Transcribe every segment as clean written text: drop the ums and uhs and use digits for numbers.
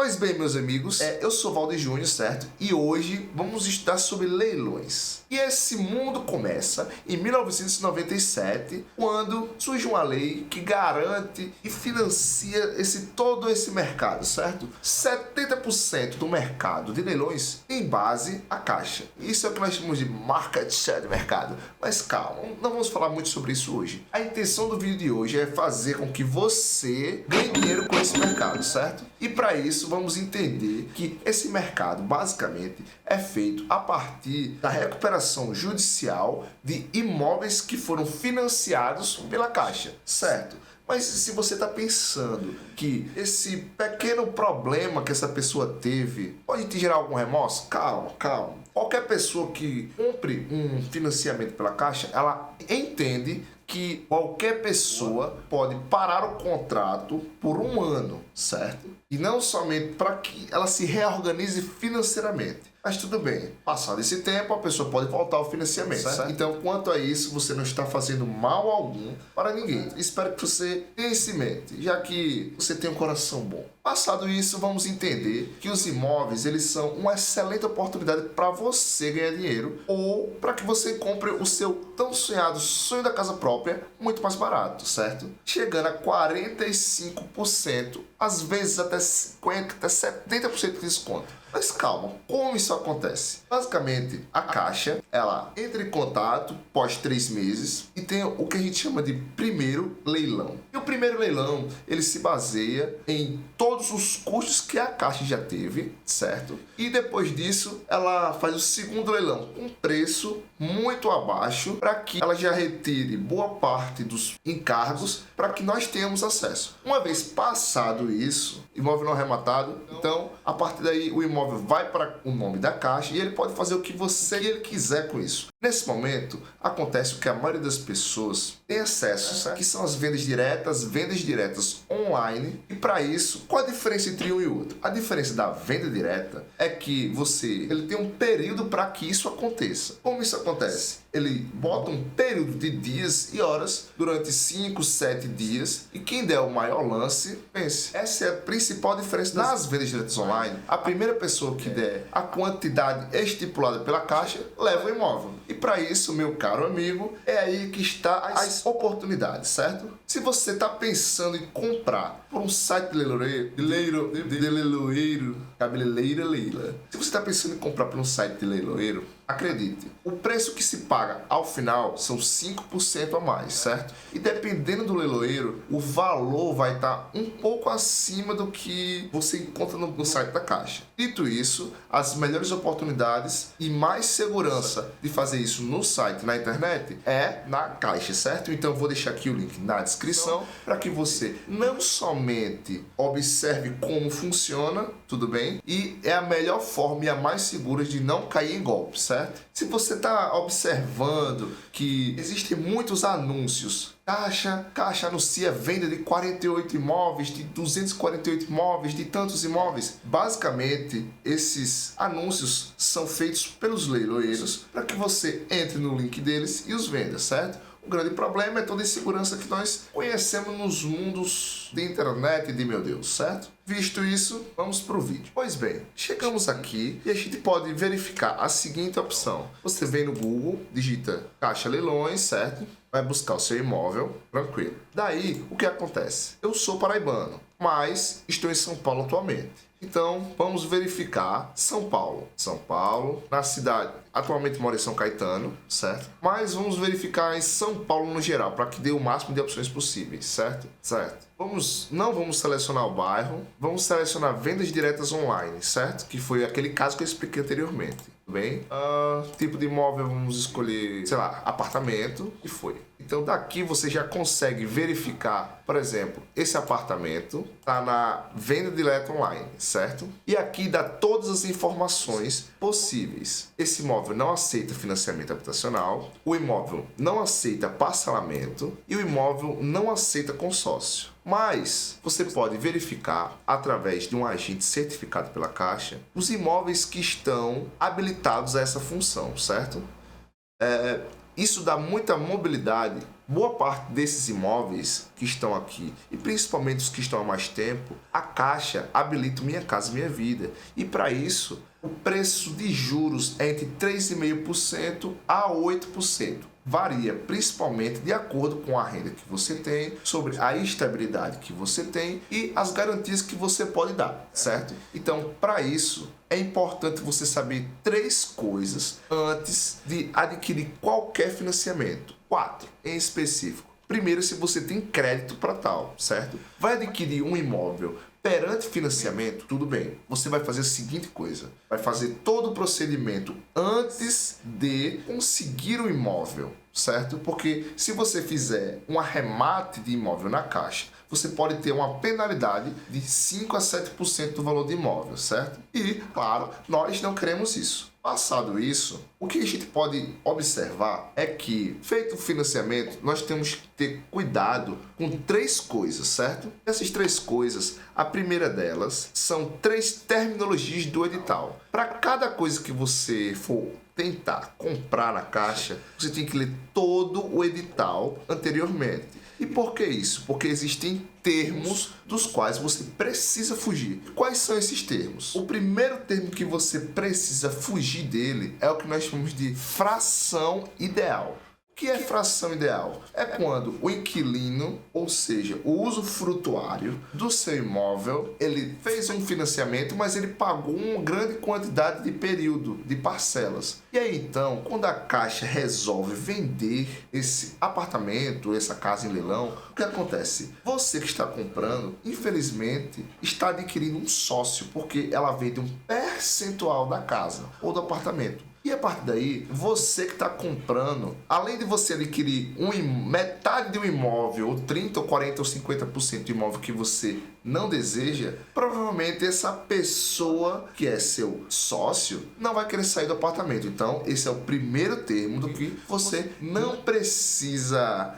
Pois bem, meus amigos, eu sou Valdir Júnior, certo? E hoje vamos estudar sobre leilões. E esse mundo começa em 1997, quando surge uma lei que garante e financia todo esse mercado, certo? 70% do mercado de leilões tem base a Caixa. Isso é o que nós chamamos de market share de mercado. Mas calma, não vamos falar muito sobre isso hoje. A intenção do vídeo de hoje é fazer com que você ganhe dinheiro com esse mercado, certo? E para isso vamos entender que esse mercado basicamente é feito a partir da recuperação judicial de imóveis que foram financiados pela Caixa, certo? Mas se você está pensando que esse pequeno problema que essa pessoa teve pode te gerar algum remorso, calma. Qualquer pessoa que compre um financiamento pela Caixa, ela entende que qualquer pessoa pode parar o contrato por um ano, certo? E não somente para que ela se reorganize financeiramente. Mas tudo bem, passado esse tempo, a pessoa pode voltar ao financiamento, certo? Então, quanto a isso, você não está fazendo mal algum para ninguém. Espero que você tenha isso em mente, já que você tem um coração bom. Passado isso, vamos entender que os imóveis, eles são uma excelente oportunidade para você ganhar dinheiro ou para que você compre o seu tão sonhado sonho da casa própria muito mais barato, certo? Chegando a 45%, às vezes até 50%, até 70% de desconto. Mas calma, como isso acontece? Basicamente, a Caixa, ela entra em contato pós 3 meses e tem o que a gente chama de primeiro leilão. E o primeiro leilão, ele se baseia em todos os custos que a Caixa já teve, certo? E depois disso, ela faz o segundo leilão com um preço muito abaixo para que ela já retire boa parte dos encargos para que nós tenhamos acesso. Uma vez passado isso, imóvel não arrematado, então a partir daí o imóvel vai para o nome da Caixa e ele pode fazer o que ele quiser com isso. Nesse momento, acontece o que a maioria das pessoas tem acesso, que são as vendas diretas online. E para isso, qual a diferença entre um e outro? A diferença da venda direta é que ele tem um período para que isso aconteça. Como isso acontece? Ele bota um período de dias e horas durante 5, 7 dias e quem der o maior lance, pense. Essa é a principal diferença das vendas diretas online. A primeira pessoa que der a quantidade estipulada pela Caixa leva o imóvel. E para isso, meu caro amigo, é aí que está as oportunidades, certo? Se você está pensando em comprar por um site de leiloeiro, cabeleireira, se você está pensando em comprar por um site de leiloeiro, acredite, o preço que se paga ao final são 5% a mais, certo? E dependendo do leiloeiro, o valor vai estar um pouco acima do que você encontra no site da Caixa. Dito isso, as melhores oportunidades e mais segurança de fazer isso no site, na internet, é na Caixa, certo? Então eu vou deixar aqui o link na descrição para que você não somente observe como funciona, tudo bem? E é a melhor forma e a mais segura de não cair em golpes, certo? Se você está observando que existem muitos anúncios, Caixa anuncia venda de 48 imóveis, de 248 imóveis, de tantos imóveis. Basicamente, esses anúncios são feitos pelos leiloeiros para que você entre no link deles e os venda, certo? O grande problema é toda a insegurança que nós conhecemos nos mundos de internet e de meu Deus, certo? Visto isso, vamos para o vídeo. Pois bem, chegamos aqui e a gente pode verificar a seguinte opção. Você vem no Google, digita Caixa Leilões, certo? Vai buscar o seu imóvel, tranquilo. Daí, o que acontece? Eu sou paraibano, mas estou em São Paulo atualmente. Então, vamos verificar São Paulo. São Paulo, na cidade, atualmente moro em São Caetano, certo? Mas vamos verificar em São Paulo no geral, para que dê o máximo de opções possíveis, certo? Certo. Não vamos selecionar o bairro, vamos selecionar vendas diretas online, certo? Que foi aquele caso que eu expliquei anteriormente, tudo bem? Tipo de imóvel, vamos escolher, sei lá, apartamento, e foi. Então daqui você já consegue verificar, por exemplo, esse apartamento está na venda direta online, certo? E aqui dá todas as informações possíveis. Esse imóvel não aceita financiamento habitacional, o imóvel não aceita parcelamento e o imóvel não aceita consórcio. Mas você pode verificar, através de um agente certificado pela Caixa, os imóveis que estão habilitados a essa função, certo? Isso dá muita mobilidade boa parte desses imóveis que estão aqui, e principalmente os que estão há mais tempo, a Caixa habilita o Minha Casa Minha Vida. E para isso, o preço de juros é entre 3,5% a 8%. Varia principalmente de acordo com a renda que você tem, sobre a estabilidade que você tem e as garantias que você pode dar, certo? Então, para isso, é importante você saber 3 coisas antes de adquirir qualquer financiamento. 4 em específico. Primeiro, se você tem crédito para tal, certo? Vai adquirir um imóvel perante financiamento, tudo bem. Você vai fazer a seguinte coisa: vai fazer todo o procedimento antes de conseguir o imóvel, certo? Porque se você fizer um arremate de imóvel na Caixa, você pode ter uma penalidade de 5 a 7% do valor do imóvel, certo? E, claro, nós não queremos isso. Passado isso, o que a gente pode observar é que, feito o financiamento, nós temos que ter cuidado com 3 coisas, certo? Essas 3 coisas, a primeira delas são 3 terminologias do edital. Para cada coisa que você for tentar comprar na Caixa, você tem que ler todo o edital anteriormente. E por que isso? Porque existem termos dos quais você precisa fugir. Quais são esses termos? O primeiro termo que você precisa fugir dele é o que nós chamamos de fração ideal. O que é fração ideal? É quando o inquilino, ou seja, o usufrutuário do seu imóvel, ele fez um financiamento, mas ele pagou uma grande quantidade de período, de parcelas. E aí então, quando a Caixa resolve vender esse apartamento, essa casa em leilão, o que acontece? Você que está comprando, infelizmente, está adquirindo um sócio, porque ela vende um percentual da casa ou do apartamento. E a partir daí, você que está comprando, além de você adquirir metade de um imóvel, ou 30%, ou 40%, ou 50% do imóvel que você não deseja, provavelmente essa pessoa que é seu sócio não vai querer sair do apartamento. Então, esse é o primeiro termo do que você não precisa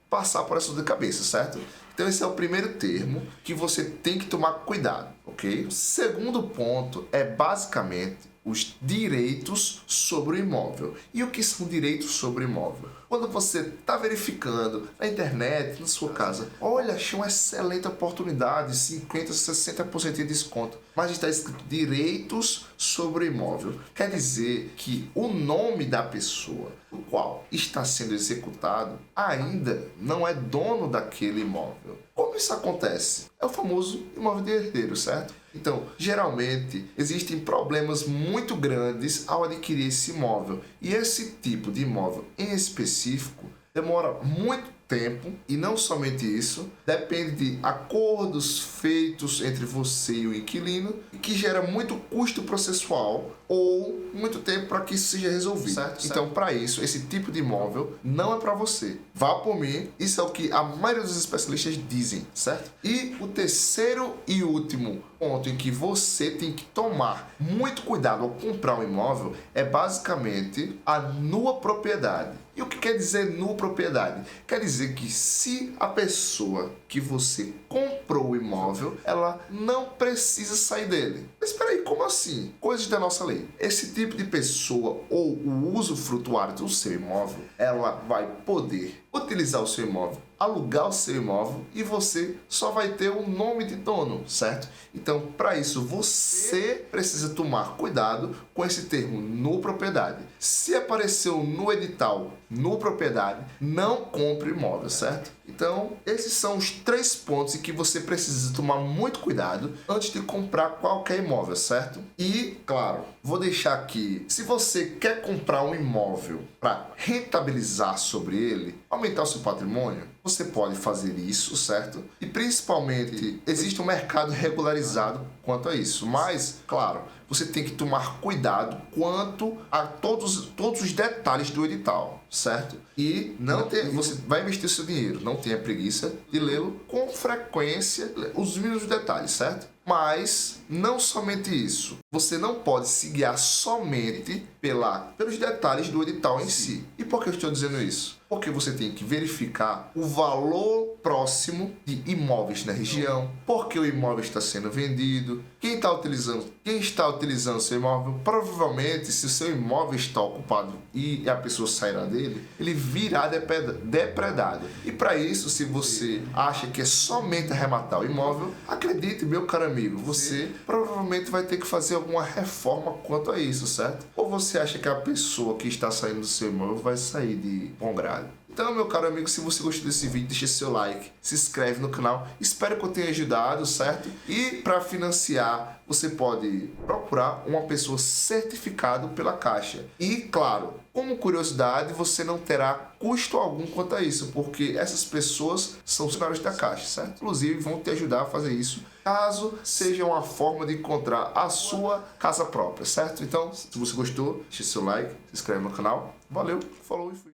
passar por essa dor de cabeça, certo? Então esse é o primeiro termo que você tem que tomar cuidado, ok? O segundo ponto é basicamente os direitos sobre o imóvel. E o que são direitos sobre o imóvel? Quando você está verificando na internet, na sua casa, olha, achei uma excelente oportunidade, 50%, 60% de desconto, mas está escrito direitos sobre o imóvel. Quer dizer que o nome da pessoa, o qual está sendo executado, ainda não é dono daquele imóvel. Como isso acontece? É o famoso imóvel de herdeiro, certo? Então, geralmente, existem problemas muito grandes ao adquirir esse imóvel. E esse tipo de imóvel em específico demora muito tempo, e não somente isso, depende de acordos feitos entre você e o inquilino, que gera muito custo processual ou muito tempo para que isso seja resolvido. Certo. Então, para isso, esse tipo de imóvel não é para você. Vá por mim, isso é o que a maioria dos especialistas dizem, certo? E o terceiro e último ponto em que você tem que tomar muito cuidado ao comprar um imóvel é basicamente a nua propriedade. E o que quer dizer nua propriedade? Quer dizer que se a pessoa que você comprou o imóvel, ela não precisa sair dele. Mas espera aí, como assim? Coisas da nossa lei. Esse tipo de pessoa ou o usufrutuário do seu imóvel, ela vai poder utilizar o seu imóvel, alugar o seu imóvel e você só vai ter o nome de dono, certo? Então, para isso, você precisa tomar cuidado com esse termo nua propriedade. Se apareceu no edital nua propriedade, não compre imóvel, certo? Então, esses são os 3 pontos em que você precisa tomar muito cuidado antes de comprar qualquer imóvel, certo? E, claro, vou deixar aqui, se você quer comprar um imóvel para rentabilizar sobre ele, aumentar o seu patrimônio, você pode fazer isso, certo? E principalmente, existe um mercado regularizado quanto a isso. Mas, claro, você tem que tomar cuidado quanto a todos os detalhes do edital, certo? E você vai investir seu dinheiro, não tenha preguiça de lê-lo com frequência, os mínimos detalhes, certo? Mas não somente isso. Você não pode se guiar somente pelos detalhes do edital em si. E por que eu estou dizendo isso? Porque você tem que verificar o valor próximo de imóveis na região, porque o imóvel está sendo vendido, quem está utilizando seu imóvel. Provavelmente, se o seu imóvel está ocupado e a pessoa sairá dele, ele virá depredado. E para isso, se você acha que é somente arrematar o imóvel, acredite, meu caro amigo, você provavelmente vai ter que fazer alguma reforma quanto a isso, certo? Ou você acha que a pessoa que está saindo do seu imóvel vai sair de bom grado? Então, meu caro amigo, se você gostou desse vídeo, deixa seu like, se inscreve no canal. Espero que eu tenha ajudado, certo? E para financiar, você pode procurar uma pessoa certificada pela Caixa. E, claro, como curiosidade, você não terá custo algum quanto a isso, porque essas pessoas são funcionários da Caixa, certo? Inclusive, vão te ajudar a fazer isso, caso seja uma forma de encontrar a sua casa própria, certo? Então, se você gostou, deixa seu like, se inscreve no canal. Valeu, falou e fui.